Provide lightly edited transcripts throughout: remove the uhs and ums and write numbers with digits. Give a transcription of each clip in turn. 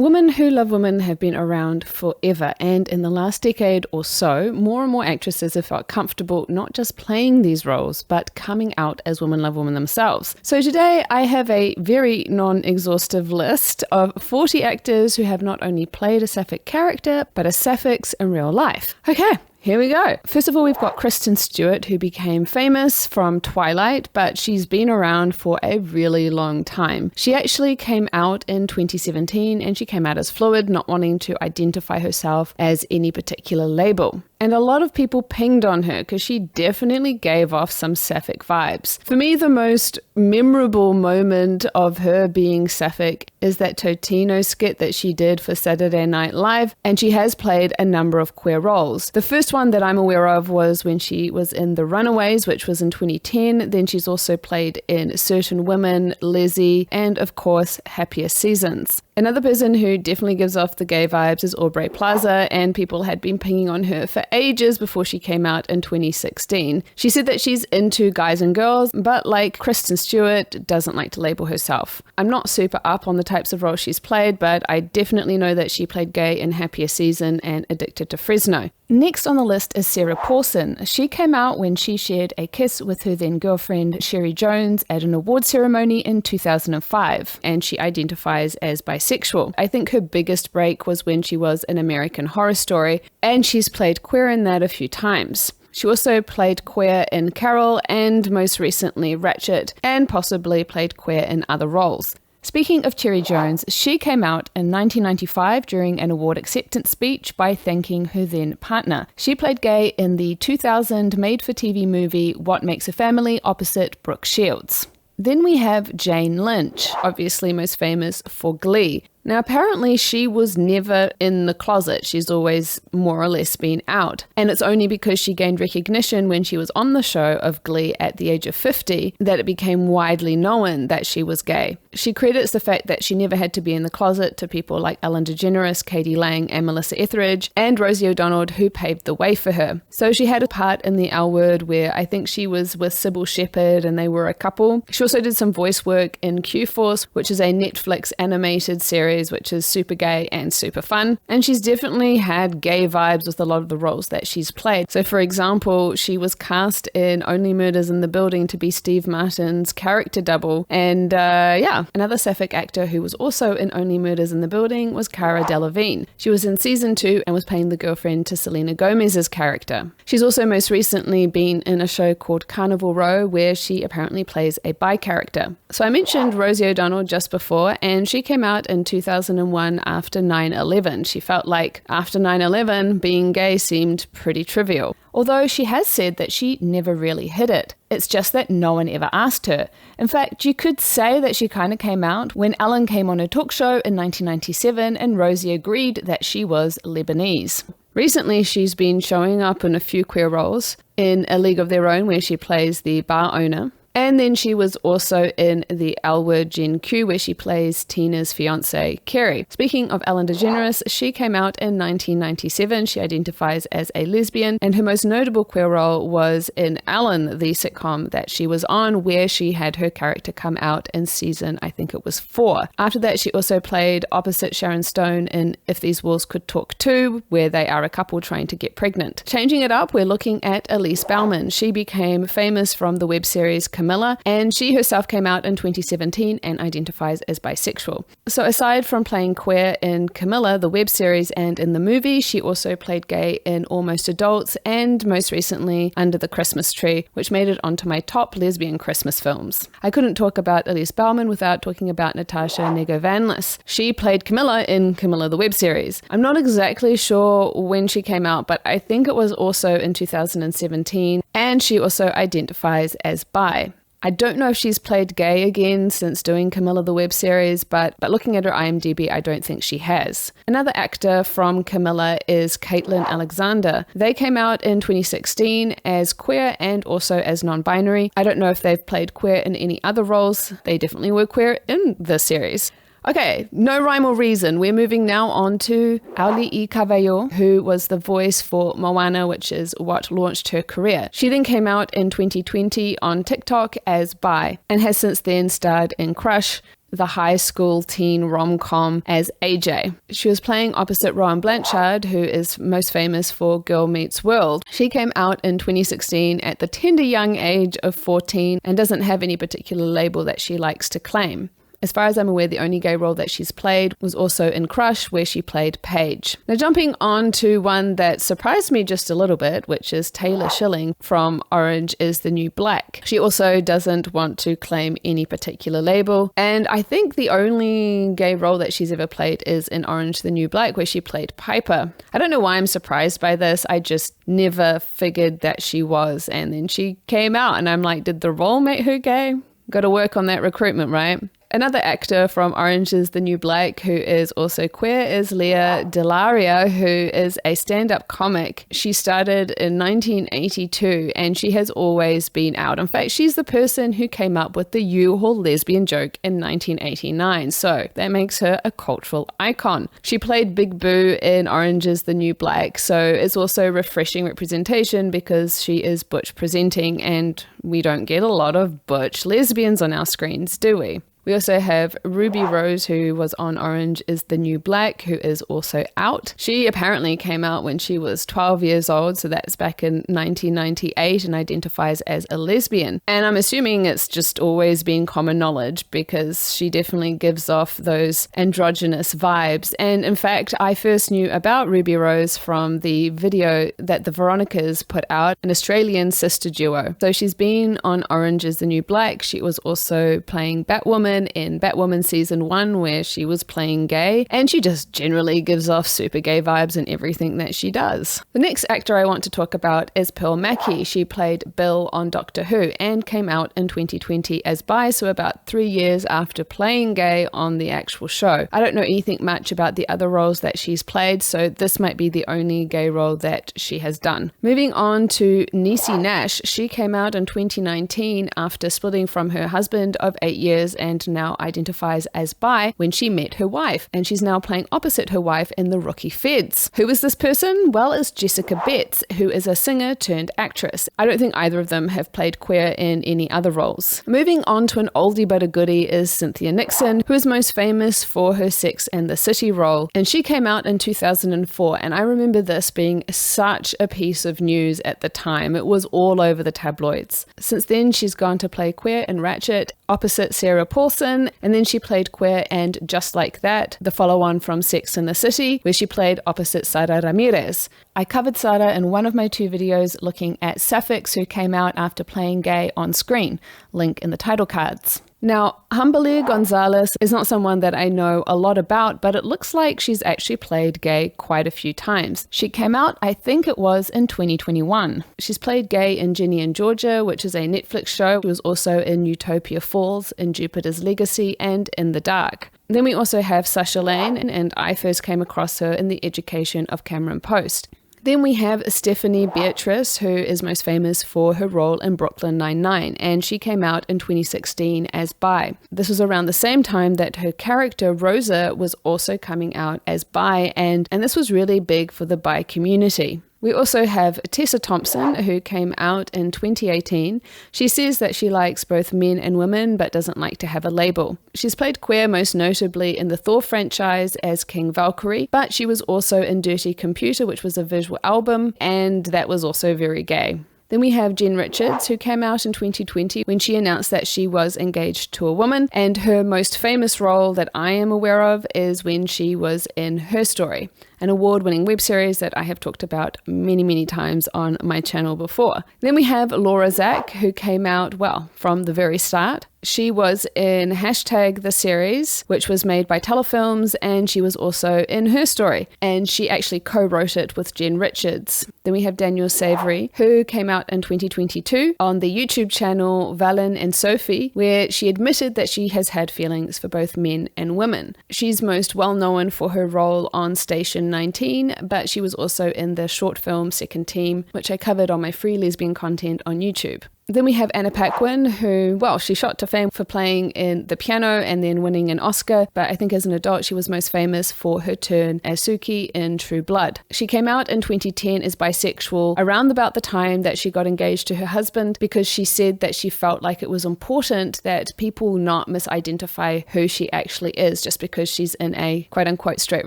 Women who love women have been around forever, and in the last decade or so, more and more actresses have felt comfortable not just playing these roles, but coming out as women love women themselves. So today I have a very non-exhaustive list of 40 actors who have not only played a sapphic character, but as sapphics in real life. Okay. Here we go. First of all, we've got Kristen Stewart, who became famous from Twilight, but she's been around for a really long time. She actually came out in 2017, and she came out as fluid, not wanting to identify herself as any particular label. And a lot of people pinged on her because she definitely gave off some sapphic vibes. For me, the most memorable moment of her being sapphic is that Totino skit that she did for Saturday Night Live, and she has played a number of queer roles. The first one that I'm aware of was when she was in The Runaways, which was in 2010. Then she's also played in Certain Women, Leslie, and of course, Happier Seasons. Another person who definitely gives off the gay vibes is Aubrey Plaza, and people had been pinging on her for ages before she came out in 2016. She said that she's into guys and girls, but like Kristen Stewart, doesn't like to label herself. I'm not super up on the types of roles she's played, but I definitely know that she played gay in Happier Season and Addicted to Fresno. Next on the list is Sarah Paulson. She came out when she shared a kiss with her then girlfriend Sherry Jones at an award ceremony in 2005, and she identifies as bisexual. I think her biggest break was when she was in American Horror Story, and she's played queer in that a few times. She also played queer in Carol and most recently Ratchet, and possibly played queer in other roles. Speaking of Cherry Jones, she came out in 1995 during an award acceptance speech by thanking her then partner. She played gay in the 2000 made-for-TV movie What Makes a Family opposite Brooke Shields. Then we have Jane Lynch, obviously most famous for Glee. Now, apparently she was never in the closet. She's always more or less been out. And it's only because she gained recognition when she was on the show of Glee at the age of 50 that it became widely known that she was gay. She credits the fact that she never had to be in the closet to people like Ellen DeGeneres, Katie Lang, and Melissa Etheridge, and Rosie O'Donnell, who paved the way for her. So she had a part in the L Word where I think she was with Sybil Shepherd and they were a couple. She also did some voice work in Q-Force, which is a Netflix animated series which is super gay and super fun. And she's definitely had gay vibes with a lot of the roles that she's played. So for example, she was cast in Only Murders in the Building to be Steve Martin's character double. And another sapphic actor who was also in Only Murders in the Building was Cara Delevingne. She was in season 2 and was playing the girlfriend to Selena Gomez's character. She's also most recently been in a show called Carnival Row where she apparently plays a bi character. So I mentioned Rosie O'Donnell just before, and she came out in 2001 after 9/11. She felt like after 9/11, being gay seemed pretty trivial. Although she has said that she never really hid it. It's just that no one ever asked her. In fact, you could say that she kind of came out when Ellen came on her talk show in 1997 and Rosie agreed that she was Lebanese. Recently, she's been showing up in a few queer roles in A League of Their Own where she plays the bar owner. And then she was also in the L Word Gen Q where she plays Tina's fiance, Kerry. Speaking of Ellen DeGeneres, she came out in 1997. She identifies as a lesbian, and her most notable queer role was in Ellen, the sitcom that she was on, where she had her character come out in season, I think it was 4. After that, she also played opposite Sharon Stone in If These Walls Could Talk Too, where they are a couple trying to get pregnant. Changing it up, we're looking at Elise Bauman. She became famous from the web series Camilla, and she herself came out in 2017 and identifies as bisexual. So aside from playing queer in Camilla, the web series, and in the movie, she also played gay in Almost Adults and most recently Under the Christmas Tree, which made it onto my top lesbian Christmas films. I couldn't talk about Elise Bauman without talking about Natasha Nego-Vanlis. She played Camilla in Camilla the web series. I'm not exactly sure when she came out, but I think it was also in 2017, and she also identifies as bi. I don't know if she's played gay again since doing Camilla the web series, but looking at her IMDb, I don't think she has. Another actor from Camilla is KAITLYN Alexander. They came out in 2016 as queer and also as non-binary. I don't know if they've played queer in any other roles. They definitely were queer in this series. Okay, no rhyme or reason. We're moving now on to Auli'i Cavallo, who was the voice for Moana, which is what launched her career. She then came out in 2020 on TikTok as bi and has since then starred in Crush, the high school teen rom-com as AJ. She was playing opposite Rowan Blanchard, who is most famous for Girl Meets World. She came out in 2016 at the tender young age of 14 and doesn't have any particular label that she likes to claim. As far as I'm aware, the only gay role that she's played was also in Crush, where she played Paige. Now jumping on to one that surprised me just a little bit, which is Taylor Schilling from Orange is the New Black. She also doesn't want to claim any particular label, and I think the only gay role that she's ever played is in Orange is the New Black, where she played Piper. I don't know why I'm surprised by this. I just never figured that she was, and then she came out and I'm like, did the role make her gay? Got to work on that recruitment, right? Another actor from Orange is the New Black who is also queer is Lea DeLaria, who is a stand-up comic. She started in 1982 and she has always been out. In fact, she's the person who came up with the U-Haul lesbian joke in 1989. So that makes her a cultural icon. She played Big Boo in Orange is the New Black. So it's also refreshing representation because she is butch presenting, and we don't get a lot of butch lesbians on our screens, do we? We also have Ruby Rose, who was on Orange is the New Black, who is also out. She apparently came out when she was 12 years old, so that's back in 1998, and identifies as a lesbian. And I'm assuming it's just always been common knowledge because she definitely gives off those androgynous vibes. And in fact, I first knew about Ruby Rose from the video that the Veronicas put out, an Australian sister duo. So she's been on Orange is the New Black. She was also playing Batwoman in Batwoman season 1, where she was playing gay, and she just generally gives off super gay vibes in everything that she does. The next actor I want to talk about is Pearl Mackie. She played Bill on Doctor Who and came out in 2020 as bi, so about 3 years after playing gay on the actual show. I don't know anything much about the other roles that she's played, so this might be the only gay role that she has done. Moving on to Niecy Nash, she came out in 2019 after splitting from her husband of 8 years and now identifies as bi when she met her wife, and she's now playing opposite her wife in The Rookie Feds. Who is this person? Well, it's Jessica Betts, who is a singer turned actress. I don't think either of them have played queer in any other roles. Moving on to an oldie but a goodie is Cynthia Nixon, who is most famous for her Sex and the City role, and she came out in 2004, and I remember this being such a piece of news at the time. It was all over the tabloids. Since then, she's gone to play queer in Ratchet opposite Sarah Paulson, and then she played queer and Just Like That, the follow-on from Sex and the City, where she played opposite Sara Ramirez. I covered Sara in one of my 2 videos looking at sapphics who came out after playing gay on screen, link in the title cards. Now, Humberly Gonzalez is not someone that I know a lot about, but it looks like she's actually played gay quite a few times. She came out, I think it was in 2021. She's played gay in Ginny and Georgia, which is a Netflix show. She was also in Utopia Falls, in Jupiter's Legacy, and In the Dark. Then we also have Sasha Lane, and I first came across her in The Education of Cameron Post. Then we have Stephanie Beatrice, who is most famous for her role in Brooklyn Nine-Nine, and she came out in 2016 as bi. This was around the same time that her character Rosa was also coming out as bi, and this was really big for the bi community. We also have Tessa Thompson, who came out in 2018. She says that she likes both men and women, but doesn't like to have a label. She's played queer most notably in the Thor franchise as King Valkyrie, but she was also in Dirty Computer, which was a visual album, and that was also very gay. Then we have Jen Richards, who came out in 2020 when she announced that she was engaged to a woman, and her most famous role that I am aware of is when she was in Her Story, an award-winning web series that I have talked about many times on my channel before. Then we have Laura Zack, who came out, well, from the very start. She was in #The Series, which was made by Telefilms, and she was also in Her Story, and she actually co-wrote it with Jen Richards. Then we have Daniel Savory, who came out in 2022 on the YouTube channel Valen and Sophie, where she admitted that she has had feelings for both men and women. She's most well known for her role on Station 19, but she was also in the short film Second Team, which I covered on my free lesbian content on YouTube. Then we have Anna Paquin, who, well, she shot to fame for playing in The Piano and then winning an Oscar, but I think as an adult she was most famous for her turn as Suki in True Blood. She came out in 2010 as bisexual around about the time that she got engaged to her husband, because she said that she felt like it was important that people not misidentify who she actually is. Just because she's in a quote-unquote straight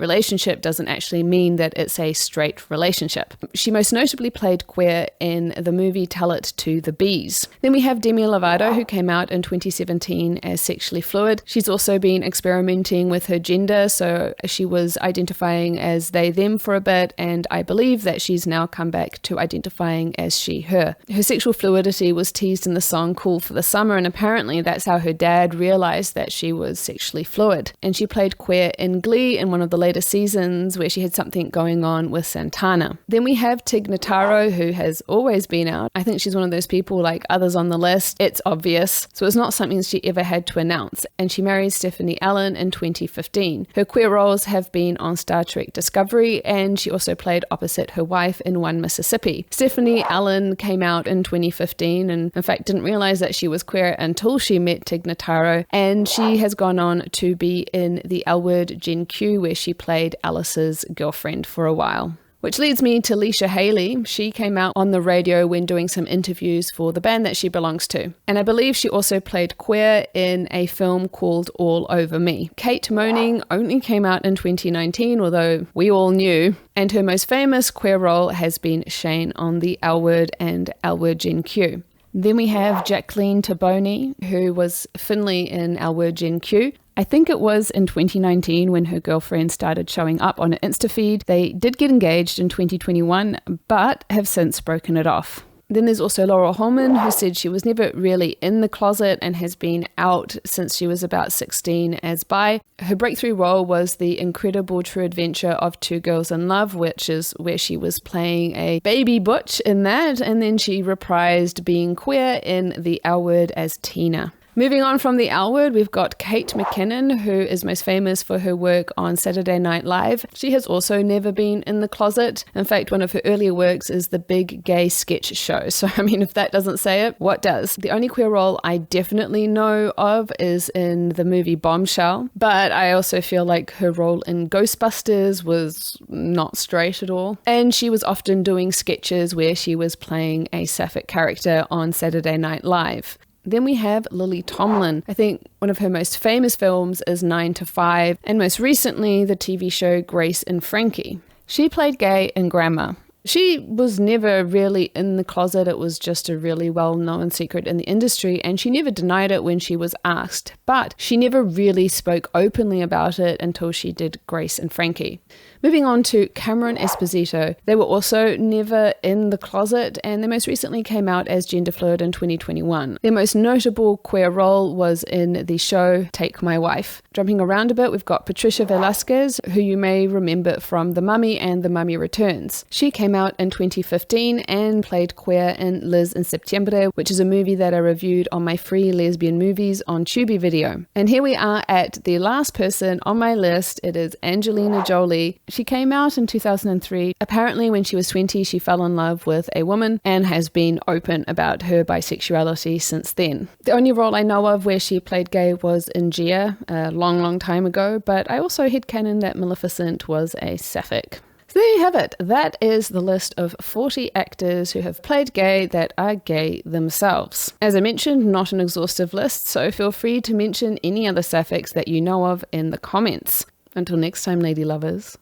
relationship doesn't actually mean that it's a straight relationship. She most notably played queer in the movie Tell It to the Bees. Then we have Demi Lovato, who came out in 2017 as sexually fluid. She's also been experimenting with her gender, so she was identifying as they, them for a bit, and I believe that she's now come back to identifying as she, her. Her sexual fluidity was teased in the song Cool for the Summer, and apparently that's how her dad realized that she was sexually fluid. And she played queer in Glee in one of the later seasons, where she had something going on with Santana. Then we have Tig Notaro, who has always been out. I think she's one of those people, like others on the list, it's obvious, so it's not something she ever had to announce. And she married Stephanie Allen in 2015. Her queer roles have been on Star Trek Discovery, and she also played opposite her wife in One Mississippi. Stephanie Allen came out in 2015 and in fact didn't realize that she was queer until she met Tig Notaro, and she has gone on to be in the L Word Gen Q, where she played Alice's girlfriend for a while. Which leads me to Leisha Haley. She came out on the radio when doing some interviews for the band that she belongs to. And I believe she also played queer in a film called All Over Me. Kate Moaning only came out in 2019, although we all knew. And her most famous queer role has been Shane on the L Word and L Word Gen Q. Then we have Jacqueline TOBONI, who was Finley in L Word Gen Q. I think it was in 2019 when her girlfriend started showing up on her Insta feed. They did get engaged in 2021, but have since broken it off. Then there's also Laurel Holman, who said she was never really in the closet and has been out since she was about 16 as bi. Her breakthrough role was The Incredible True Adventure of Two Girls in Love, which is where she was playing a baby butch in that, and then she reprised being queer in The L Word as Tina. Moving on from the L Word, we've got Kate McKinnon, who is most famous for her work on Saturday Night Live. She has also never been in the closet. In fact, one of her earlier works is The Big Gay Sketch Show. So, I mean, if that doesn't say it, what does? The only queer role I definitely know of is in the movie Bombshell. But I also feel like her role in Ghostbusters was not straight at all. And she was often doing sketches where she was playing a sapphic character on Saturday Night Live. Then we have Lily Tomlin. I think one of her most famous films is 9 to 5, and most recently the TV show Grace and Frankie. She played gay in Grandma. She was never really in the closet. It was just a really well-known secret in the industry, and she never denied it when she was asked, but she never really spoke openly about it until she did Grace and Frankie. Moving on to Cameron Esposito. They were also never in the closet, and they most recently came out as gender fluid in 2021. Their most notable queer role was in the show Take My Wife. Jumping around a bit, we've got Patricia VELASQUEZ, who you may remember from The Mummy and The Mummy Returns. She came out in 2015 and played queer in Liz in Septiembre, which is a movie that I reviewed on my free lesbian movies on Tubi video. And here we are at the last person on my list. It is Angelina Jolie. She came out in 2003. Apparently when she was 20, she fell in love with a woman and has been open about her bisexuality since then. The only role I know of where she played gay was in Gia a long time ago, but I also headcanon that Maleficent was a sapphic. So there you have it. That is the list of 40 actors who have played gay that are gay themselves. As I mentioned, not an exhaustive list, so feel free to mention any other sapphics that you know of in the comments. Until next time, lady lovers.